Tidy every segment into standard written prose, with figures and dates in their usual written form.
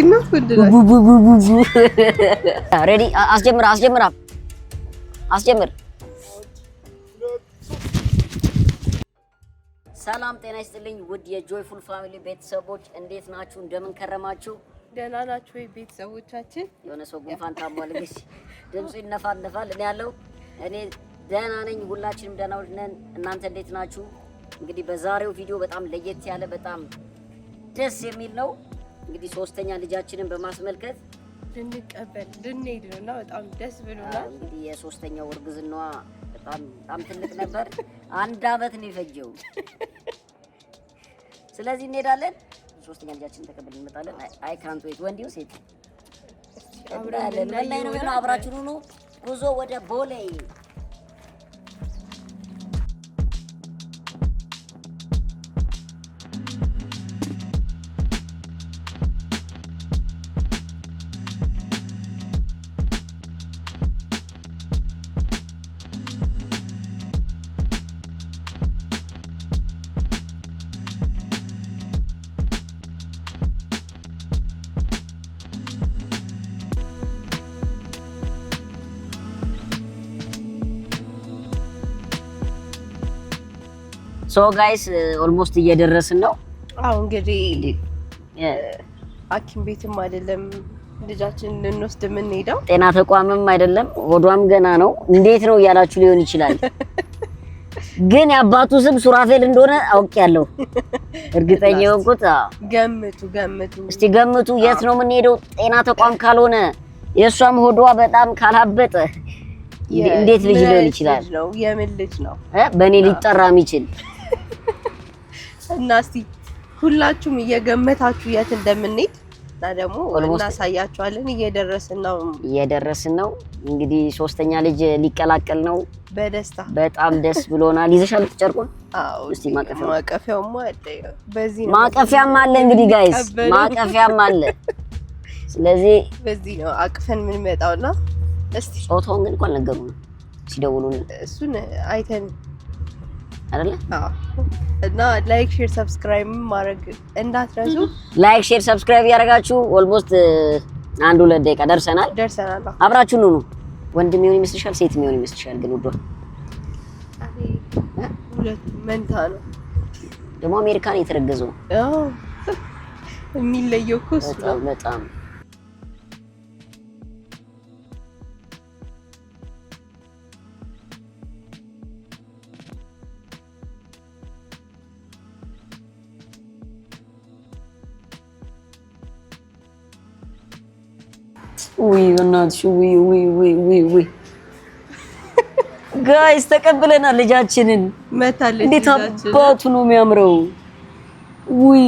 ሴና ፍንድላ ሬዲ አስጀምር ሰላም ጤና ይስጥልኝ ውድ የጆይፉል ፋሚሊ ቤተሰቦች እንዴት ናችሁ እንደምን ከረማችሁ ደህና ናችሁ ወይ ቤተሰቦቻችን የሆነ ሰው ጉንፋን ታሟል እንግዲህ ድምፁ ይነፋል እኔ ደህና ነኝ ሁላችንም ደህና ነን እናንተ እንዴት ናችሁ እንግዲህ በዛሬው ቪዲዮ በጣም ለየት ያለ በጣም ደስ የሚል ነው እንግዲህ ሶስተኛ ልጃችንን በማስመልከት ልንሄድ ነውና በጣም ደስ ብሎናል እንግዲህ የሶስተኛው እርግዝናዋ በጣም ትልቅ ነበር አንድ አመት ነው የፈጀው ስለዚህ እንሄዳለን ሶስተኛ ልጃችንን ተቀበልን እንመጣለን አይ ካንት ዌት ወንዲው ሴት አብራችሁን ሁኑ ጉዞ ወደ ቦሌ ሶ ጋይስ ኦልሞስት እየደረስን ነው አው እንግዲህ ሐኪም ቤትም አይደለም ልጃችንን ልንወስድ ምን ሄደው ጤና ተቋምም አይደለም ሆዷም ገና ነው እንዴት ነው ያላችሁ ሊሆን ይችላል ግን ያባቱ ስም ሱራፌል እንደሆነ አውቄያለሁ እርግጠኛ ሆንኩት ገምቱ እስቲ ገምቱ የት ነው ምን ሄደው ጤና ተቋም ካልሆነ የሷም ሆዷ በጣም ካላበጠ እንዴት ልጅ ሊሆን ይችላል ነው የምን ልጅ ነው በኔ ሊጠራ የሚችል እና እስቲ ሁላችሁም እየገመታችሁ የት እንደምንሄድ እና ደግሞ እናሳያችኋለን እየደረስን ነው እንግዲህ ሶስተኛ ልጅ ሊቀላቀል ነው በደስታ በጣም ደስ ብሎናል ይዘሻል ተጨርቆን አዎ እስቲ ማቀፊያውማ አለ በዚህ ነው ማቀፊያም አለ እንግዲህ ጋይስ ማቀፊያም አለ ስለዚህ በዚህ ነው አቅፈን ምን መጣውና እስቲ ጾታውን ግን እንኳን ነገሩን ሲደውሉን እሱን አይተን አይደለ አዎ እና ላይክ ሼር ሰብስክራይብ ማድረግ እንዳትረሱ ላይክ ሼር ሰብስክራይብ ያደርጋችሁ ኦልሞስት 1-2 ደቂቃ ደርሰናል አብራችሁን ነው ወንድም ይሁን ይመስልሻል ሴት ይሁን ይመስልሻል ግን ወዶ ሁለት መንታ ነው ደግሞ አሜሪካን የተረገዘው አዎ የሚለየው ኮስ በጣም ውይ እናትሽ ውይ ጋይስ ተቀበለናል ልጃችንን መታለች እንዴት አባቱ ነው የሚያምረው ውይ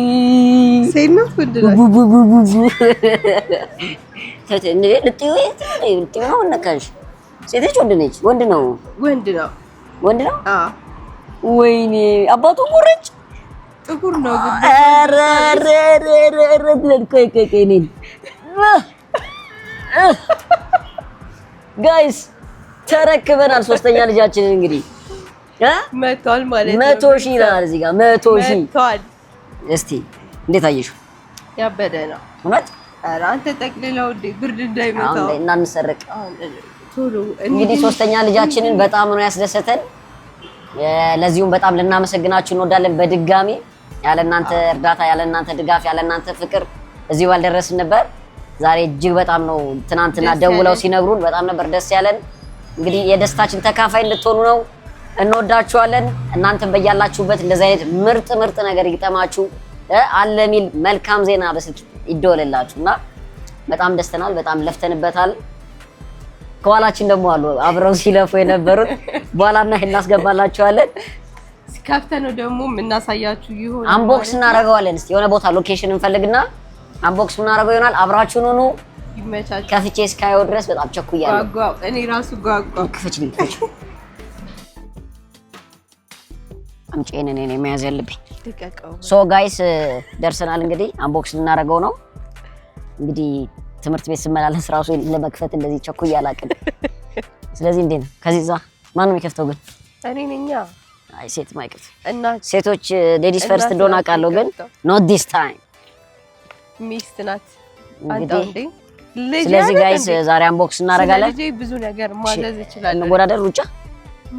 ሴና ፍንድላ ተተነ ልጥዩ ነካሽ ሴቶች ወንድ ነው አዎ ወይኔ አባቱ ጉርጭ ጥቁር ነው ግን ቆይ ነኝ ጋይስ ተረክበናል ሶስተኛ ልጃችንን እንግዲህ መቷል ማለት ነው 100,000 ይላል እዚህ ጋር 100,000 መቷል እስቲ እንዴት አየሽው ያበደ ነው እውነት ኧረ አንተ ጠቅልለው ብርድ እንዳይመታው እና እንሰረቅ ቶሎ እንግዲህ ሶስተኛ ልጃችንን በጣም ነው ያስደሰተን ለዚሁም በጣም ልናመሰግናችሁ እንወዳለን በድጋሚ ያለናንተ እርዳታ ያለናንተ ድጋፍ ያለናንተ ፍቅር እዚህ ባልደረስን ነበር ዛሬ እጅግ በጣም ነው ትናንትና ደውለው ሲነግሩን በጣም ነበር ደስ ያለን እንግዲህ የደስታችን ተካፋይ እንድትሆኑ ነው እንወዳችኋለን እናንተም በያላችሁበት እንደዚህ አይነት ምርጥ ነገር ይገጠማችሁ አለሚል መልካም ዜና በስልክ ይደወልላችሁና በጣም ደስተናል በጣም ለፍተንበታል ከኋላችን ደግሞ አሉ አብረው ሲለፉ የነበሩት በኋላና እናስገባላችኋለን ከፍተነው ደግሞ እናሳያችሁ ይሆን አንቦክስ እናደርገዋለን እስቲ የሆነ ቦታ ሎኬሽን እንፈልግና አንቦክስ እናደርገው ይሆናል አብራችሁን ሆኑ ይመቻችሁ ከፍቼ እስካየው ድረስ በጣም ቸኩያለሁ ጓጓ እኔ ራሱ ጓጓ ክፍችልኝ አምጪን እኔ መያዝ ያለብኝ ሶ ጋይስ ደርሰናል እንግዲህ አንቦክስ እናደርገው ነው እንግዲህ ትምህርት ቤት ስመላለስ ራሱ ለመክፈት እንደዚህ ቸኩያላቅም ስለዚህ እንዴ ነው ከዚህዛ ማን ነው የሚከፍተው ግን እኔ ነኛ አይ ሴት ማይከፍት እና ሴቶች ሌዲስ ፈርስት እንደሆነ አውቃለሁ ግን not this time ሚስት ናት እንግዲህ ስለዚህ ጋይስ ዛሬ አንቦክስ እናደርጋለን። ልጄ ብዙ ነገር ማዘዝ ይችላል። እንወዳደር ሩጫ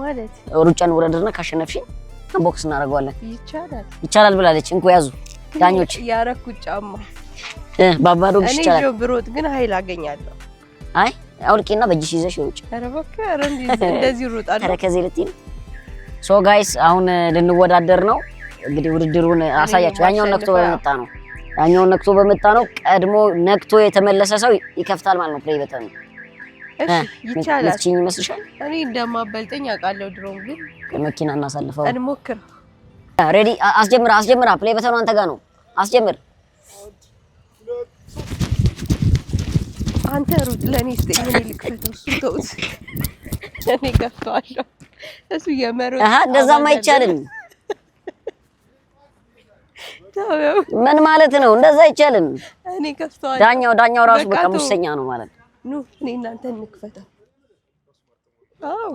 ማለት ሩጫን ወዳደርና ካሸነፍሽኝ አንቦክስ እናደርጋለን። ይቻላል ብላለች። እንኩ ያዙ ዳኞች። ያረኩት ጫማ ባባዶ ይቻላል። እኔ ብሮጥ ግን ኃይል አገኛለሁ። አይ አውልቂና በእጅሽ ይዘሽ ሩጭ። ኧረ እባክህ እንደዚህ ሩጣለሁ። ተረከዜ ልትይ ሶ ጋይስ አሁን ልንወዳደር ነው። እንግዲህ ውድድሩን አሳያችሁ። ያኛውን ነክቶ በመጣ ነው ቀድሞ ነክቶ የተመለሰ ሰው ይከፍታል ማለት ነው። ፕሌይ በተን እሺ ይቻላል። ልትችኝ ይመስልሻል? እኔ እንደማበልጠኝ አውቃለሁ። ድሮም ግን መኪና እናሳልፈው። እንሞክር። ሬዲ አስጀምራ። ፕሌይ በተኑ አንተ ጋር ነው። አስጀምር። አንተ ሩጥ። ለኔ ስጠኝ። እኔ ልክፈተው። እሱ ተውት። እኔ ከፍተዋለሁ። እሱ የመሮጥ እንደዛም አይቻልም። ምን ማለት ነው? እንደዛ አይቻልም። እኔ ከፍተዋለሁ። ዳኛው ራሱ በቃ ሙሰኛ ነው ማለት ነው። ኑ እኔ እናንተ እንክፈተው።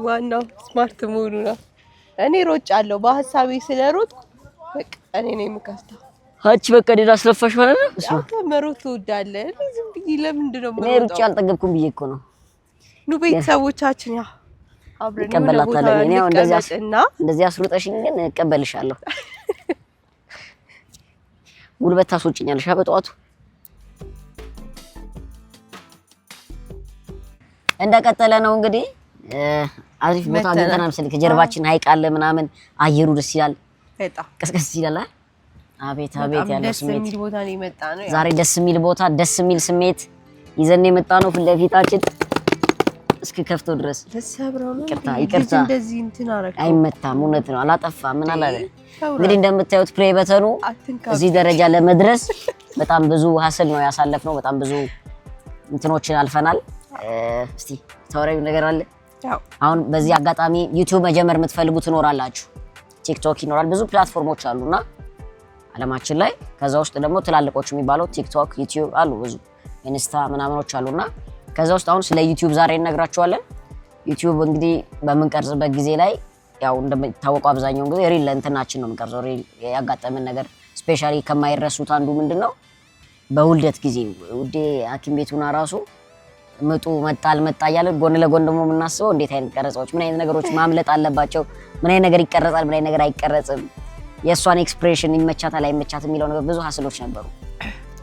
ዋናው ስማርት መሆኑ ነው። እኔ ሮጫለሁ። በሐሳቤ ስለሮጥኩ በቃ እኔ ነኝ የምከፍተው። በቃ ዴዳ አስለፋሽ ማለት ነው። አንተ መሮጥ ትወዳለህ። ዝም ብዬ ለምንድን ነው እኔ ሩጫ አልጠገብኩም ብዬ እኮ ነው። ኑ ቤተሰቦቻችን ያ አብረን እንቀበላታለን። እኔ እንደዚህ አስሩጠሽኝ ግን እቀበልሻለሁ። ጉልበት ታስወጭኛለሽ በጠዋቱ። እንደቀጠለ ነው እንግዲህ አሪፍ ቦታ አግኝተናል መሰለኝ። ከጀርባችን ሐይቅ አለ ምናምን፣ አየሩ ደስ ይላል። በጣም ቀስቀስ ይላል። አቤት ያለው ስሜት ዛሬ ደስ የሚል ቦታ፣ ደስ የሚል ስሜት ይዘን የመጣ ነው። ፊት ለፊታችን እስኪ ከፍቶ ድረስ ተሰብረው ነው። ይቅርታ እንደዚህ እንትን አረከው። አይመታም። እውነት ነው። አላጠፋ ምን አላለ። እንግዲህ እንደምታዩት ፕሌይ በተኑ እዚህ ደረጃ ለመድረስ በጣም ብዙ ሀስል ነው ያሳለፍነው። በጣም ብዙ እንትኖችን አልፈናል። እስቲ ተወራዩ ነገር አለ። አሁን በዚህ አጋጣሚ ዩቲዩብ መጀመር የምትፈልጉ ትኖራላችሁ። ቲክቶክ ይኖራል። ብዙ ፕላትፎርሞች አሉና አለማችን ላይ ከዛ ውስጥ ደግሞ ትላልቆች የሚባለው ቲክቶክ፣ ዩቲዩብ አሉ። ብዙ ኢንስታ ምናምኖች አሉና ከዛ ውስጥ አሁን ስለ ዩቲዩብ ዛሬ እነግራችኋለን። ዩቲዩብ እንግዲህ በምንቀርጽበት ጊዜ ላይ ያው እንደሚታወቀው አብዛኛውን ጊዜ ሪል ለእንትናችን ነው የምንቀርጸው። ሪል ያጋጠመን ነገር ስፔሻሊ ከማይረሱት አንዱ ምንድነው በውልደት ጊዜ ውዴ ሐኪም ቤቱና ራሱ ምጡ መጣ እያለ ጎን ለጎን ደግሞ የምናስበው እንዴት አይነት ቀረጻዎች ምን አይነት ነገሮች ማምለጥ አለባቸው፣ ምን አይነት ነገር ይቀረጻል፣ ምን አይነት ነገር አይቀረጽም፣ የእሷን ኤክስፕሬሽን ይመቻታል አይመቻትም የሚለው ነገር ብዙ ሀስሎች ነበሩ።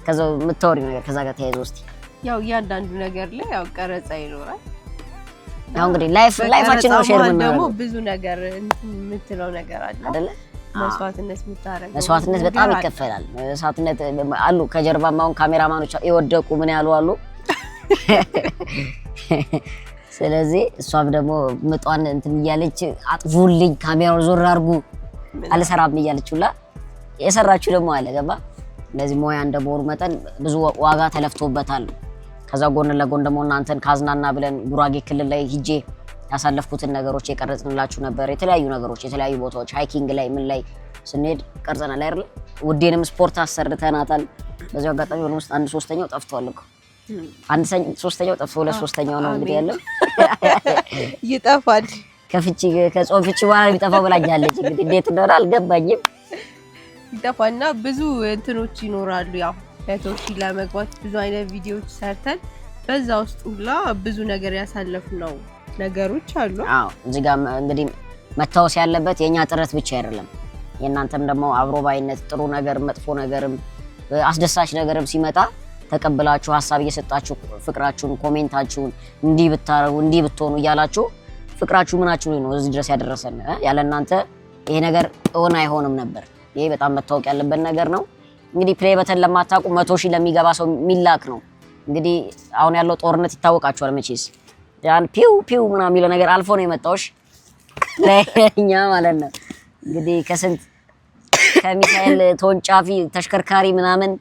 ከዛ የምታወሪው ነገር ከዛ ጋር ተያይዞ እስቲ ያው እያንዳንዱ ነገር ላይ ያው ቀረጻ ይኖራል። ያው እንግዲህ ላይፋችን ነው ሼር ምን ደግሞ ብዙ ነገር የምትለው ነገር አለ አይደለ? መስዋዕትነት በጣም ይከፈላል። መስዋዕትነት አሉ ከጀርባም አሁን ካሜራማኖች የወደቁ ምን ያሉ አሉ። ስለዚህ እሷም ደግሞ ምጧን እንትን እያለች አጥፉልኝ፣ ካሜራውን ዞር አድርጉ አልሰራም እያለችውላ የሰራችሁ ደግሞ አለ ገባ። ለዚህ ሞያ እንደመሆኑ መጠን ብዙ ዋጋ ተለፍቶበታል። ከዛ ጎን ለጎን ደግሞ እናንተን ካዝናና ብለን ጉራጌ ክልል ላይ ሂጄ ያሳለፍኩትን ነገሮች የቀረጽንላችሁ ነበር። የተለያዩ ነገሮች የተለያዩ ቦታዎች ሃይኪንግ ላይ ምን ላይ ስንሄድ ቀርጸናል አይደል? ውዴንም ስፖርት አሰርተናታል። በዚህ አጋጣሚ ኦልሞስት 1/3 ጠፍቷል እኮ 1/3 ጠፍቶ 2/3 ነው እንግዲህ ያለው ይጠፋል። ከጾም ፍቺ በኋላ የሚጠፋው ብላኛለች። እንግዲህ እንዴት እንደሆነ አልገባኝም። ይጠፋና ብዙ እንትኖች ይኖራሉ። ያው ለቶሺ ለመግባት ብዙ አይነት ቪዲዮዎች ሰርተን በዛ ውስጥ ሁላ ብዙ ነገር ያሳለፍነው ነገሮች አሉ። አዎ እዚህ ጋር እንግዲህ መታወስ ያለበት የኛ ጥረት ብቻ አይደለም፣ የእናንተም ደግሞ አብሮ ባይነት ጥሩ ነገር መጥፎ ነገርም አስደሳች ነገርም ሲመጣ ተቀብላችሁ ሐሳብ እየሰጣችሁ ፍቅራችሁን ኮሜንታችሁን እንዲህ ብታረጉ እንዲህ ብትሆኑ እያላችሁ ፍቅራችሁ ምናችሁ ነው እዚህ ድረስ ያደረሰን። ያለ እናንተ ይሄ ነገር እውን አይሆንም ነበር። ይሄ በጣም መታወቅ ያለበት ነገር ነው። እንግዲህ ፕሌይ በተን ለማታውቁ 100,000 ለሚገባ ሰው ሚላክ ነው። እንግዲህ አሁን ያለው ጦርነት ይታወቃችኋል መቼስ ያን ፒው ምናምን የሚለው ነገር አልፎ ነው የመጣውሽ ለኛ ማለት ነው። እንግዲህ ከስንት ከሚሳኤል ተወንጫፊ ተሽከርካሪ ምናምን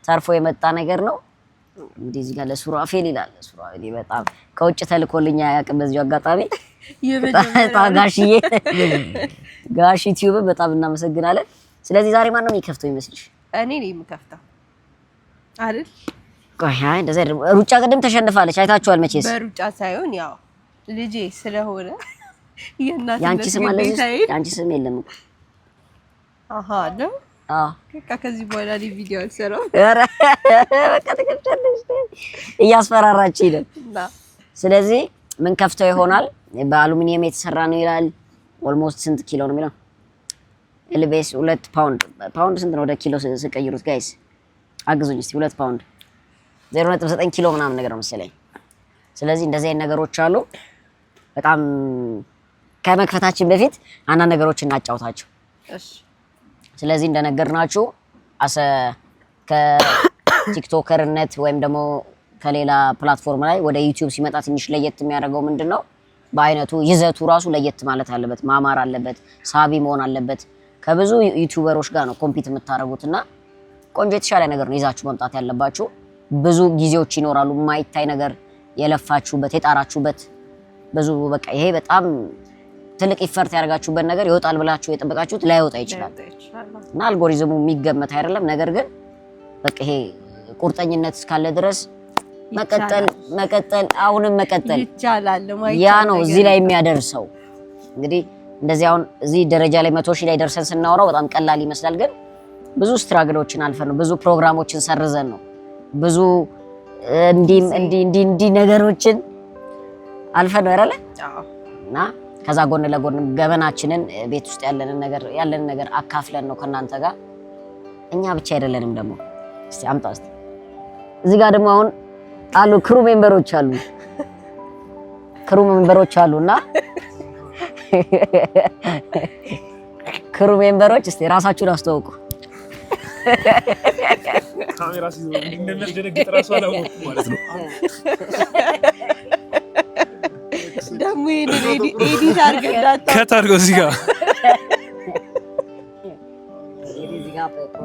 ተርፎ የመጣ ነገር ነው። እንግዲህ እዚህ ጋር ለሱራፌል ይላል። ሱራፌል በጣም ከውጭ ተልኮልኛ ያቅም በዚህ አጋጣሚ ታጋሽዬ ጋሽ ዩቲዩብ በጣም እናመሰግናለን። ስለዚህ ዛሬ ማን ነው የሚከፍተው ይመስልሽ? እኔ ነኝ የምከፍተው አይደል? ቆይ እንደዛ ሩጫ ቀደም ተሸንፋለች አይታችኋል መቼስ። በሩጫ ሳይሆን ያው ልጄ ስለሆነ ያንቺ ስም አለ። ያንቺ ስም የለም እኮ አሃ ነው ከዚህ በኋላ ቪዲዮ አልሰራም። ኧረ በቃ ተከፍቻለሽ እያስፈራራችኝ ነው። ስለዚህ ምን ከፍተው ይሆናል በአሉሚኒየም የተሰራ ነው ይላል። ኦልሞስት ስንት ኪሎ ነው የሚለው? ኤልቤስ 2 ፓውንድ ስንት ነው ወደ ኪሎ ስቀይሩት? ጋይስ አግዙኝ እስቲ 2 ፓውንድ 0.9 ኪሎ ምናምን ነገር ነው መሰለኝ። ስለዚህ እንደዚህ አይነት ነገሮች አሉ። በጣም ከመክፈታችን በፊት አንዳንድ ነገሮችን እናጫውታቸው። እሺ ስለዚህ እንደነገርናችሁ ከቲክቶከርነት ወይም ደግሞ ከሌላ ፕላትፎርም ላይ ወደ ዩቲዩብ ሲመጣ ትንሽ ለየት የሚያደርገው ምንድነው? በአይነቱ ይዘቱ ራሱ ለየት ማለት አለበት፣ ማማር አለበት፣ ሳቢ መሆን አለበት። ከብዙ ዩቲዩበሮች ጋር ነው ኮምፒት የምታደርጉትና ቆንጆ የተሻለ ነገር ነው ይዛችሁ መምጣት ያለባችሁ። ብዙ ጊዜዎች ይኖራሉ የማይታይ ነገር የለፋችሁበት የጣራችሁበት ብዙ በቃ ይሄ በጣም ትልቅ ኢፈርት ያደርጋችሁበት ነገር ይወጣል ብላችሁ የጠበቃችሁት ላይወጣ ይችላል እና አልጎሪዝሙ የሚገመት አይደለም። ነገር ግን በቃ ይሄ ቁርጠኝነት እስካለ ድረስ መቀጠል አሁንም መቀጠል ይቻላል። ያ ነው እዚህ ላይ የሚያደርሰው። እንግዲህ እንደዚህ አሁን እዚህ ደረጃ ላይ 100,000 ላይ ደርሰን ስናወራው በጣም ቀላል ይመስላል፣ ግን ብዙ ስትራግሎችን አልፈን ነው፣ ብዙ ፕሮግራሞችን ሰርዘን ነው፣ ብዙ እንዲህ ነገሮችን አልፈን ነው አይደለ? እና ከዛ ጎን ለጎን ገበናችንን ቤት ውስጥ ያለንን ነገር አካፍለን ነው ከናንተ ጋር። እኛ ብቻ አይደለንም ደግሞ። እስቲ አምጣ እስቲ እዚህ ጋር ደግሞ አሁን አሉ ክሩ ሜምበሮች አሉና ክሩ ሜምበሮች እስቲ ራሳችሁን አስተዋውቁ። ካሜራ ሲዞር እንደሚያስደነግጥ ራሱ አላወኩም ማለት ነው። ደግሞ ኤዲት አድርገን ከታርገው እዚህ ጋር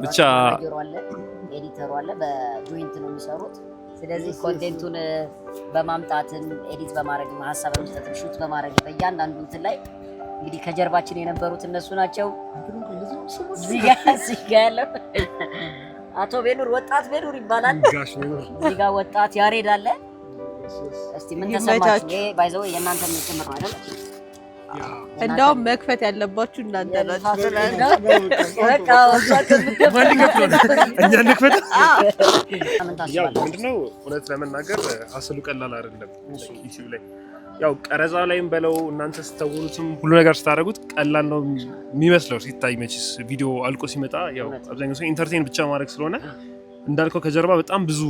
ብቻ ኤዲተሩ አለ፣ በጆይንት ነው የሚሰሩት። ስለዚህ ኮንቴንቱን በማምጣትም ኤዲት በማድረግ ሀሳብ በመስጠትም ሹት በማድረግ በእያንዳንዱ እንትን ላይ እንግዲህ ከጀርባችን የነበሩት እነሱ ናቸው። እዚህ ጋር ያለው አቶ ቤኑር ወጣት ቤኑር ይባላል። እዚህ ጋር ወጣት ያሬድ አለ። እስቲ ምን ተሰማችሁ? ይሄ ባይዘው የእናንተ ጭምር ነው አይደል? እንደውም መክፈት ያለባችሁ እናንተ ናችሁ። በቃ እኛ እንክፈት። ምን ያው ታስባለህ? ምንድነው እውነት ለመናገር አስሉ ቀላል አይደለም። ዩቲዩብ ላይ ያው ቀረጻ ላይም በለው እናንተ ስተውሉትም ሁሉ ነገር ስታደርጉት ቀላል ነው የሚመስለው ሲታይ። መችስ ቪዲዮ አልቆ ሲመጣ ያው አብዛኛው ሰው ኢንተርቴን ብቻ ማድረግ ስለሆነ እንዳልከው ከጀርባ በጣም ብዙ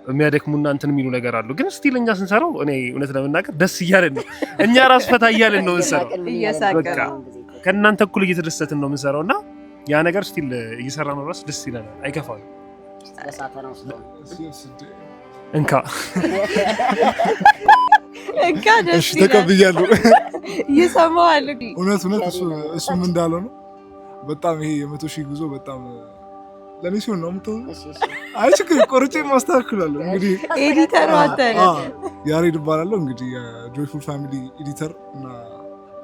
የሚያደክሙና እንትን የሚሉ ነገር አሉ። ግን ስቲል እኛ ስንሰራው እኔ እውነት ለመናገር ደስ እያለን ነው። እኛ ራስ ፈታ እያለን ነው የምንሰራው። በቃ ከእናንተ እኩል እየተደሰትን ነው የምንሰራው እና ያ ነገር ስቲል እየሰራ ነው ራስ ደስ ይለናል፣ አይከፋም። እንካ ደስ እሺ ተቀብያለሁ። ይሰማዋል። እውነት እሱም እንዳለው ነው። በጣም ይሄ የ100,000 ጉዞ በጣም ለኔ ሲሆን ነው የምትሆን። አይ ችግር ቆርጬ ማስተካከላለሁ። እንግዲህ ኤዲተሩ አንተ ነህ። ያሬድ እባላለሁ። እንግዲህ የጆይፉል ፋሚሊ ኤዲተር እና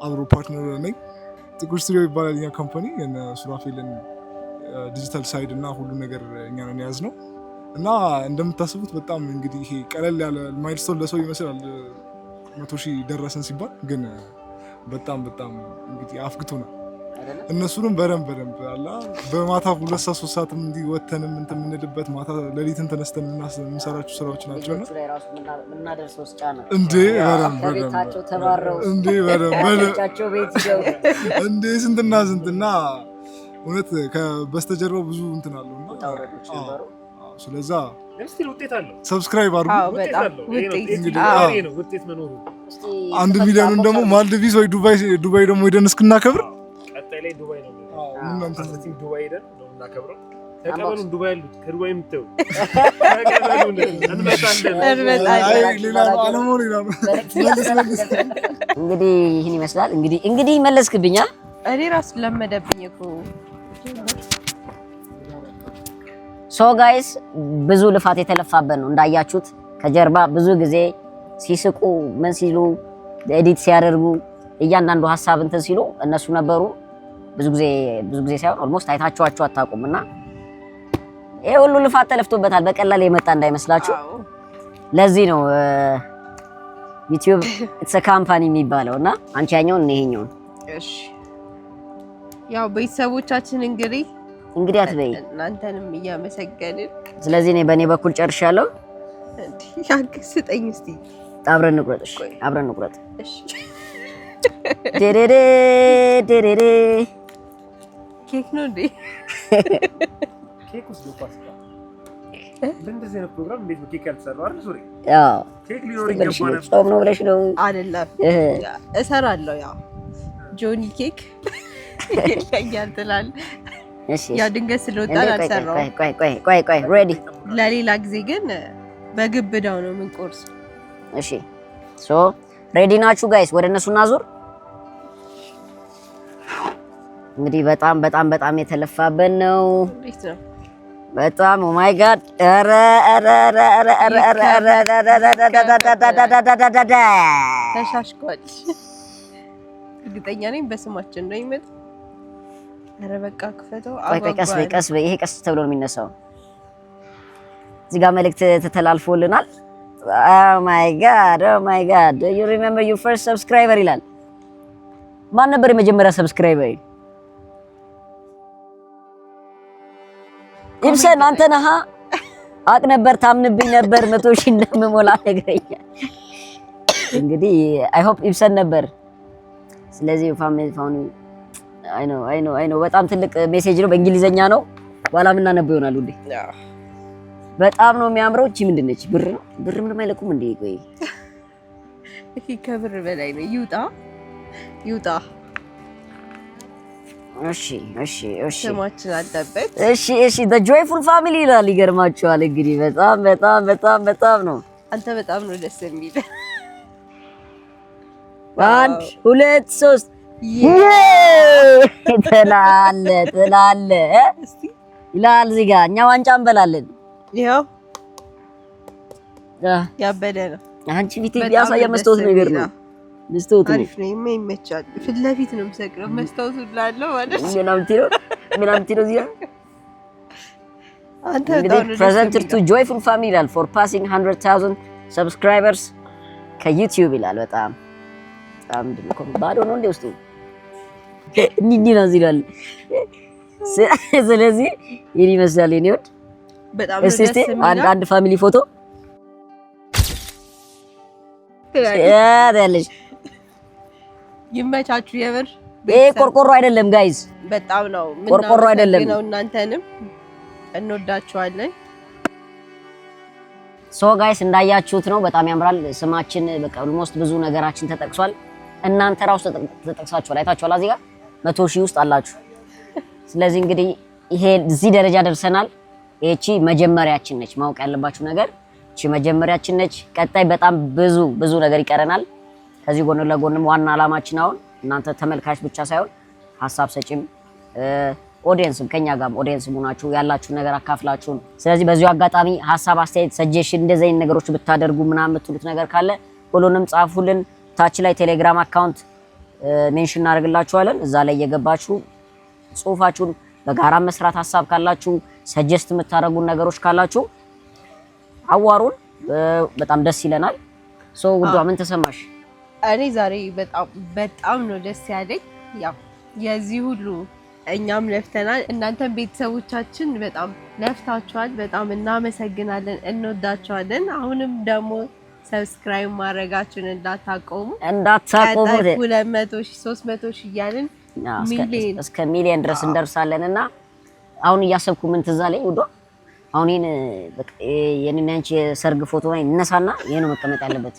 አብሮ ፓርትነር ነኝ። ጥቁር ስቱዲዮ ይባላል የኛ ካምፓኒ። የነ ሱራፌልን ዲጂታል ሳይድ እና ሁሉ ነገር እኛ ነን የያዝነው እና እንደምታስቡት በጣም እንግዲህ ይሄ ቀለል ያለ ማይልስቶን ለሰው ይመስላል 100,000 ደረሰን ሲባል፣ ግን በጣም እንግዲህ አፍግቶናል። እነሱንም በደንብ አላ በማታ 2 ሰዓት 3 ሰዓት እንዲህ ወተንም እንትን የምንልበት ማታ ሌሊትን ተነስተን የምንሰራቸው ስራዎች ናቸውና እንዴ ከቤታቸው ተባረው እንዴ እንዴ ስንትና እውነት ከበስተጀርባው ብዙ እንትን አለውና ስለዛ ሰብስክራይብ አድርጉ። ውጤት መኖሩ 1 ሚሊዮኑን ደግሞ ማልዲቭስ ወይ ዱባይ ደግሞ ሄደን እስክናከብር ቀጣይ ላይ ዱባይ ነው እናንተ ዱባይ ሄደን ነው እናከብረው። ተቀበሉን ዱባይ ያሉት ከዱባይ የምትተው ተቀበሉን እንመጣለን። ሌላ ነው አለሞ ሌላ ነው። እንግዲህ ይህን ይመስላል። እንግዲህ መለስክብኛ። እኔ ራሱ ለመደብኝ እኮ ሶ ጋይስ ብዙ ልፋት የተለፋበት ነው እንዳያችሁት። ከጀርባ ብዙ ጊዜ ሲስቁ ምን ሲሉ ኤዲት ሲያደርጉ እያንዳንዱ ሀሳብ እንትን ሲሉ እነሱ ነበሩ። ብዙ ጊዜ ሳይሆን ኦልሞስት አይታችኋቸው አታውቁምና ይሄ ሁሉ ልፋት ተለፍቶበታል። በቀላል የመጣ እንዳይመስላችሁ። ለዚህ ነው ዩቲዩብ ኢትስ አ ካምፓኒ የሚባለውና አንቺ ያኛውን እኔ ይሄኛውን። እሺ ያው ቤተሰቦቻችን እንግዲህ እንግዲህ አትበይ። እናንተንም እያመሰገንን ስለዚህ እኔ በእኔ በኩል ጨርሻለሁ። ስጠኝ እስቲ አብረን እንቁረጥ። እሺ አብረን እንቁረጥ። እሺ ደረደ ደረደ ኬክ ነው እንዴ? ኬክ ውስጥ ፓስታ እንደዚህ ነው ፕሮግራም። እንዴት ነው ኬክ ያልተሰራው አይደል? ሶሪ ያው ኬክ ሊኖር ይገባል። ጾም ነው ብለሽ ነው አይደለም? እሰራለሁ። ያው ጆኒ ኬክ ይለኛል ትላለህ። እሺ ያው ድንገት ስለወጣ አልሰራውም። ቆይ ሬዲ። ለሌላ ጊዜ ግን በግብዳው ነው የምንቆርስ። እሺ ሶ ሬዲ ናችሁ ጋይስ? ወደ እነሱ እናዙር። እንግዲህ በጣም የተለፋበት ነው። እንዴት ነው? በጣም ኦ ማይ ጋድ! ኧረ ተሻሽቋል። እርግጠኛ ነኝ በስማችን ነው ይመጣ። ኧረ በቃ ክፈተው። ቀስ በይ። ይሄ ቀስ ተብሎ ነው የሚነሳው። እዚህ ጋር መልእክት ተተላልፎልናል። ኦ ማይ ጋድ ዩ ሪሜምበር ዩር ፈርስት ሰብስክራይበር ይላል። ማን ነበር የመጀመሪያ ሰብስክራይበር? ኢብሰን አንተ ነህ? አቅ ነበር፣ ታምንብኝ ነበር 100,000 እንደምሞላ ነግረኛል። እንግዲህ አይ ሆፕ ኢብሰን ነበር። ስለዚህ ፋሚሊ ፋውኒ አይ ኖ በጣም ትልቅ ሜሴጅ ነው። በእንግሊዘኛ ነው። በኋላ ምን እናነበው ይሆናል እንዴ? በጣም ነው የሚያምረው። እቺ ምንድነች? ብር ምንም አይለቁም እንዴ? ቆይ እሺ፣ ከብር በላይ ነው። ይውጣ። እሺ ስማችን አለበት። እሺ the joyful family ይላል። ይገርማችኋል እንግዲህ በጣም ነው። አንተ በጣም ነው ደስ የሚል። 1 2 3 ትላለ ይላል። እዚህ ጋር እኛ ዋንጫ እንበላለን። ይኸው ያበደ ነው። አንቺ ፊት ያሳየ መስታወት ነገር ነው። መስታወት አሪፍ ነው። ይመቻል። ፊት ለፊት ነው የምሰቅለው መስታወቱ ላለው ማለት ነው። ምናምን ትሎ እዚህ አንተ በጣም ነው presented to joyful family ይላል for passing 100,000 subscribers ከዩቲዩብ ይላል። በጣም ባዶ ነው እንደ ውስጡ እንዲህ ነው ይላል። ስለዚህ ይሄን ይመስላል የኔ ወድ። በጣም ደስ የሚል አንድ ፋሚሊ ፎቶ ያለሽ ይመቻችሁ። የምር ይሄ ቆርቆሮ አይደለም ጋይዝ፣ በጣም ነው ቆርቆሮ አይደለም ነው። እናንተንም እንወዳችኋለን። ሶ ጋይስ እንዳያችሁት ነው። በጣም ያምራል። ስማችን በቃ ኦልሞስት ብዙ ነገራችን ተጠቅሷል። እናንተ ራሱ ተጠቅሳችኋል። አይታችኋል። እዚህ ጋር 100,000 ውስጥ አላችሁ። ስለዚህ እንግዲህ ይሄ እዚህ ደረጃ ደርሰናል። እቺ መጀመሪያችን ነች። ማወቅ ያለባችሁ ነገር እቺ መጀመሪያችን ነች። ቀጣይ በጣም ብዙ ነገር ይቀረናል። ከዚህ ጎን ለጎንም ዋና አላማችን አሁን እናንተ ተመልካች ብቻ ሳይሆን ሐሳብ ሰጪም ኦዲየንስም ከኛ ጋር ኦዲየንስ ሆናችሁ ያላችሁ ነገር አካፍላችሁን። ስለዚህ በዚሁ አጋጣሚ ሐሳብ፣ አስተያየት፣ ሰጀሽን እንደዚህ አይነት ነገሮች ብታደርጉ ምናምን የምትሉት ነገር ካለ ሁሉንም ጻፉልን። ታች ላይ ቴሌግራም አካውንት ሜንሽን እናደርግላችኋለን። እዛ ላይ እየገባችሁ ጽሁፋችሁን በጋራ መስራት ሀሳብ ካላችሁ ሰጀስት የምታደርጉን ነገሮች ካላችሁ አዋሩን። በጣም ደስ ይለናል። ሶ ውዷ ምን ተሰማሽ? እኔ ዛሬ በጣም ነው ደስ ያለኝ። ያው የዚህ ሁሉ እኛም ለፍተናል፣ እናንተም ቤተሰቦቻችን በጣም ለፍታችኋል። በጣም እናመሰግናለን፣ እንወዳችኋለን። አሁንም ደግሞ ሰብስክራይብ ማድረጋችሁን እንዳታቆሙ 200,000 300,000 እያልን እስከ ሚሊዮን ድረስ እንደርሳለንና አሁን እያሰብኩ ምን ትዝ አለኝ ውዷ፣ አሁን የኔና አንቺ የሰርግ ፎቶ ላይ እነሳና ይሄ ነው መቀመጥ ያለበት።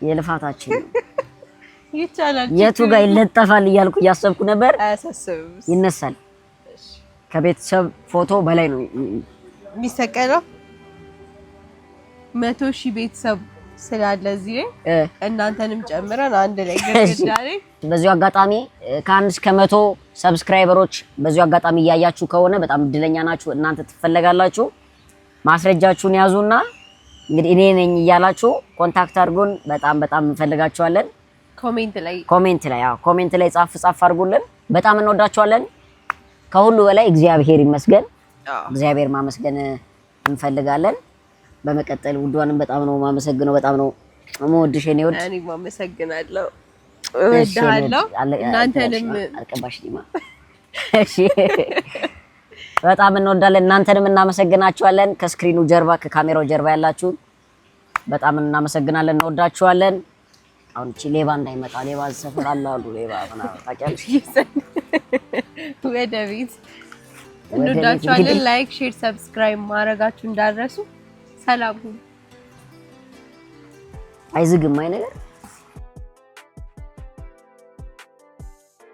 የልፋታችን ይቻላል። የቱ ጋር ይለጠፋል እያልኩ እያሰብኩ ነበር። አያሳስብም፣ ይነሳል። ከቤተሰብ ፎቶ በላይ ነው የሚሰቀለው። 100,000 ቤተሰብ ስላለ እዚህ እናንተንም ጨምረን አንድ ላይ ገርዳሪ። በዚሁ አጋጣሚ ከ1 እስከ 100 ሰብስክራይበሮች በዚሁ አጋጣሚ እያያችሁ ከሆነ በጣም እድለኛ ናችሁ። እናንተ ትፈለጋላችሁ። ማስረጃችሁን ያዙና እንግዲህ እኔ ነኝ እያላችሁ ኮንታክት አድርጉን። በጣም እንፈልጋችኋለን። ኮሜንት ላይ ጻፍ አድርጉልን። በጣም እንወዳችኋለን። ከሁሉ በላይ እግዚአብሔር ይመስገን። እግዚአብሔር ማመስገን እንፈልጋለን። በመቀጠል ውዷንም በጣም ነው ማመሰግነው። በጣም ነው የምወድሽ የኔ ወድ። እኔ ማመሰግናለሁ፣ እወድሃለሁ። እናንተንም አልቀባሽ ዲማ። እሺ በጣም እንወዳለን። እናንተንም እናመሰግናችኋለን። ከስክሪኑ ጀርባ ከካሜራው ጀርባ ያላችሁ በጣም እናመሰግናለን። እንወዳችኋለን። አሁን እቺ ሌባ እንዳይመጣ ሌባ ሰፈር አላሉ ሌባ ምናምን ታውቂያለሽ። ወደ ቤት እንወዳችኋለን። ላይክ፣ ሼር፣ ሰብስክራይብ ማድረጋችሁ እንዳትረሱ። ሰላም ሁኑ። አይዝግም አይ ነገር